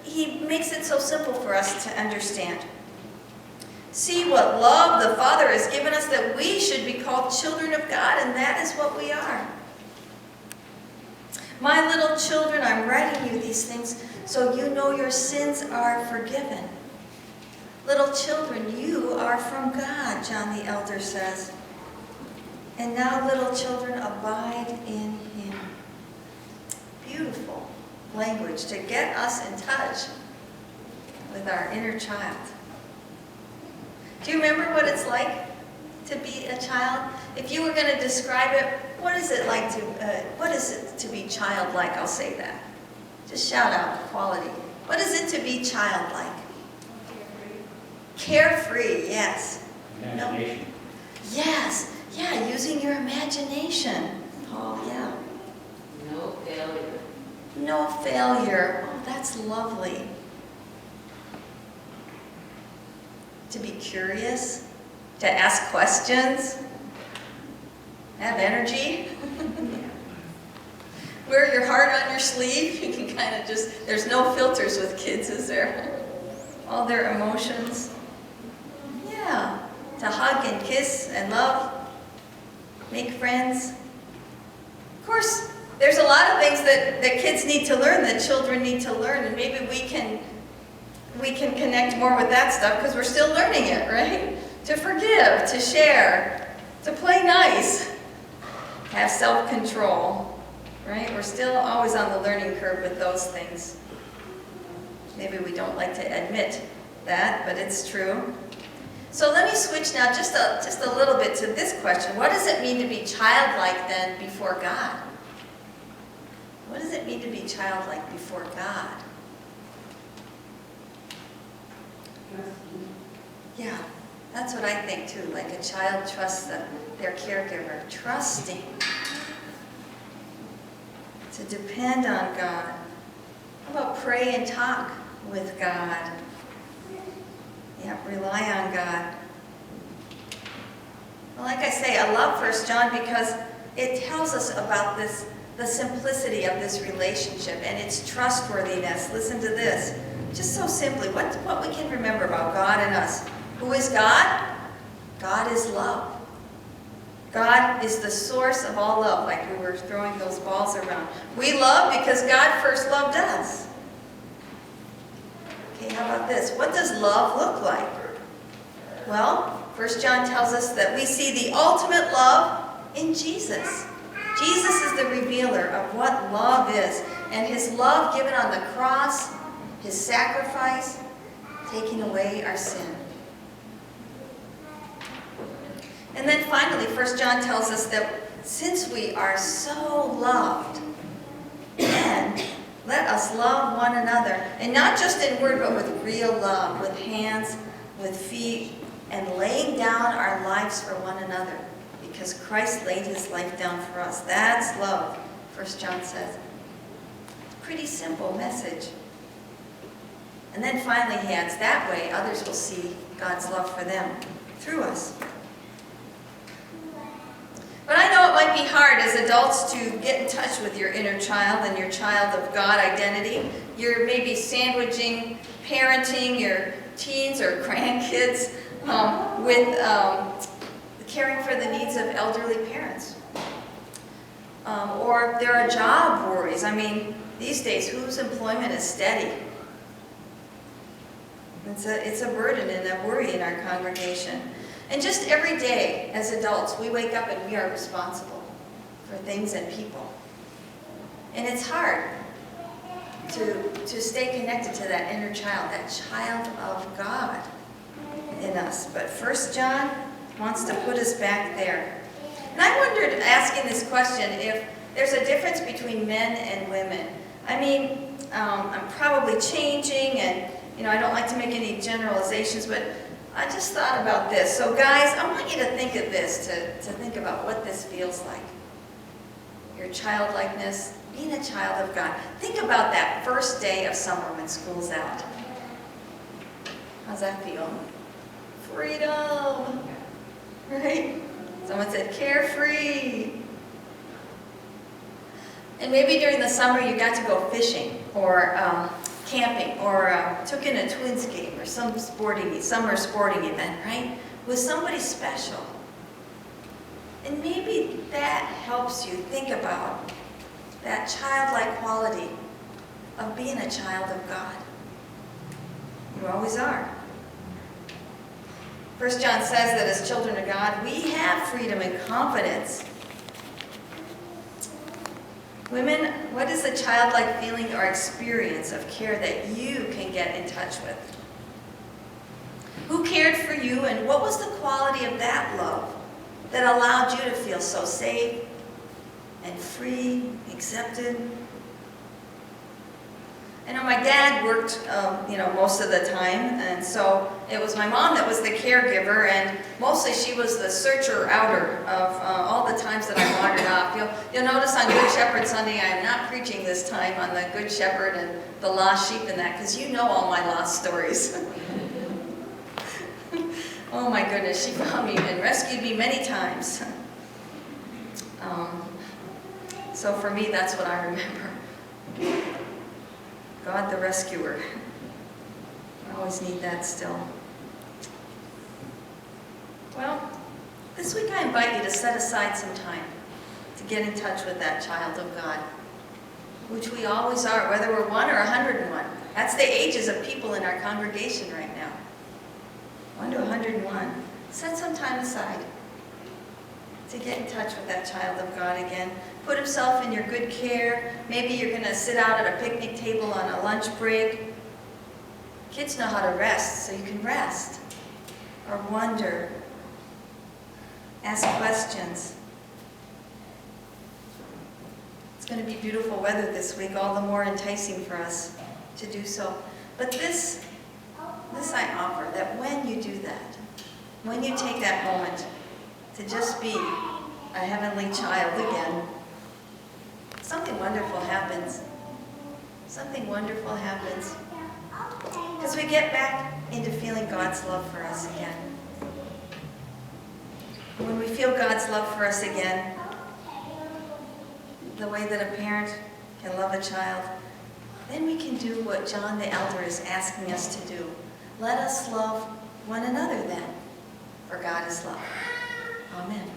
he makes it so simple for us to understand. See what love the Father has given us, that we should be called children of God, and that is what we are. My little children, I'm writing you these things so you know your sins are forgiven. Little children, you are from God, John the Elder says. And now, little children, abide in him. Beautiful language to get us in touch with our inner child. Do you remember what it's like to be a child? If you were going to describe it, what is it like to be childlike? I'll say that. Just shout out quality. What is it to be childlike? Carefree, yes. Imagination. No. Yes, yeah, using your imagination. Oh, yeah. No failure. No failure. Oh, that's lovely. To be curious, to ask questions, have energy. Wear your heart on your sleeve. You can kind of just, there's no filters with kids, is there? All their emotions. Yeah, to hug and kiss and love, make friends. Of course, there's a lot of things that kids need to learn, that children need to learn, and maybe we can connect more with that stuff because we're still learning it, right? To forgive, to share, to play nice, have self-control, right? We're still always on the learning curve with those things. Maybe we don't like to admit that, but it's true. So let me switch now just a little bit to this question. What does it mean to be childlike then before God? What does it mean to be childlike before God? Yeah, that's what I think too. Like a child trusts their caregiver. Trusting. To depend on God. How about pray and talk with God? Yeah, rely on God. Well, like I say, I love 1 John because it tells us about the simplicity of this relationship and its trustworthiness. Listen to this. Just so simply, what we can remember about God and us. Who is God? God is love. God is the source of all love, like we were throwing those balls around. We love because God first loved us. Okay, how about this? What does love look like? Well, 1 John tells us that we see the ultimate love in Jesus. Jesus is the revealer of what love is, and his love given on the cross, his sacrifice, taking away our sin. And then finally, 1 John tells us that since we are so loved, then let us love one another. And not just in word, but with real love, with hands, with feet, and laying down our lives for one another. Because Christ laid his life down for us. That's love, 1 John says. Pretty simple message. And then finally he adds, that way others will see God's love for them through us. But I know it might be hard as adults to get in touch with your inner child and your child of God identity. You're maybe sandwiching parenting your teens or grandkids with caring for the needs of elderly parents. Or there are job worries. I mean, these days, whose employment is steady? It's a burden and a worry in our congregation. And just every day, as adults, we wake up and we are responsible for things and people. And it's hard to stay connected to that inner child, that child of God in us. But 1 John wants to put us back there. And I wondered, asking this question, if there's a difference between men and women. I mean, I'm probably changing, and I don't like to make any generalizations, but I just thought about this. So guys, I want you to think of this, to think about what this feels like. Your childlikeness, being a child of God. Think about that first day of summer when school's out. How's that feel? Freedom, right? Someone said carefree. And maybe during the summer you got to go fishing or camping or took in a Twins game or some summer sporting event, right? With somebody special. And maybe that helps you think about that childlike quality of being a child of God. You always are. 1 John says that as children of God, we have freedom and confidence. Women, what is the childlike feeling or experience of care that you can get in touch with? Who cared for you, and what was the quality of that love that allowed you to feel so safe and free, accepted? I know my dad worked, most of the time, and so it was my mom that was the caregiver, and mostly she was the searcher-outer of all the times that I wandered off. You'll notice on Good Shepherd Sunday, I am not preaching this time on the Good Shepherd and the lost sheep and that, because you know all my lost stories. Oh my goodness, she found me and rescued me many times. So for me, that's what I remember. God the rescuer. I always need that still. Well, this week I invite you to set aside some time to get in touch with that child of God, which we always are, whether we're 1 or 101. That's the ages of people in our congregation right now. 1 to 101. Set some time aside to get in touch with that child of God again. Put himself in your good care. Maybe you're going to sit out at a picnic table on a lunch break. Kids know how to rest, so you can rest. Or wonder. Ask questions. It's going to be beautiful weather this week, all the more enticing for us to do so. But this I offer, that when you do that, when you take that moment to just be a heavenly child again, something wonderful happens. Something wonderful happens. Because we get back into feeling God's love for us again. When we feel God's love for us again, the way that a parent can love a child, then we can do what John the Elder is asking us to do. Let us love one another then, for God is love. Amen.